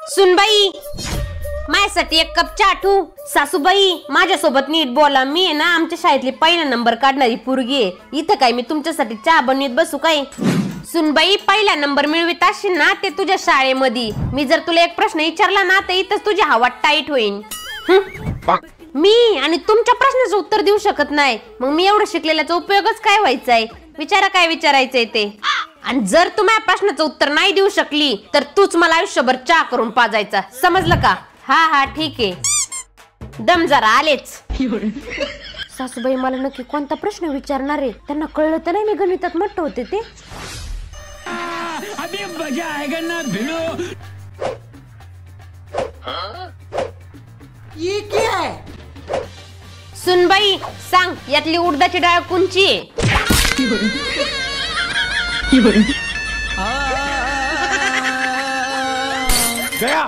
सुनबाई माझ्यासाठी एक कप चहा ठेवू। सासूबाई माझ्यासोबत नीट बोला, मी आहे ना आमच्या शाळेतली पहिला नंबर काढणारी पोरगी आहे। इथं काय मी तुमच्यासाठी चहा बनवीत बसू काय? सुनबाई पहिला नंबर मिळवीत असशील ना ते तुझ्या शाळेमध्ये। मी जर तुला एक प्रश्न विचारला ना तर इथंच तुझी हवा टाईट होईल। मी आणि तुमच्या प्रश्नाचं उत्तर देऊ शकत नाही, मग मी एवढं शिकलेल्याचा उपयोगच काय व्हायचाय? विचारा काय विचारायचंय ते। आणि जर तू माझ्या प्रश्नाचं उत्तर नाही देऊ शकली तर तूच मला आयुष्यभर चहा करून पाजायचा, समजलं का? हा हा ठीक आहे, दम जरा आलेच। सासूबाई मला नक्की कोणता प्रश्न विचारणार आहे? त्यांना कळलं तर नाही मी गणितात मोठं होते ते। अभी मजा आएगा ना भिड़ो। ये क्या है? सुनबाई सांग यातली उडदाची डाळ कोणची आहे? गया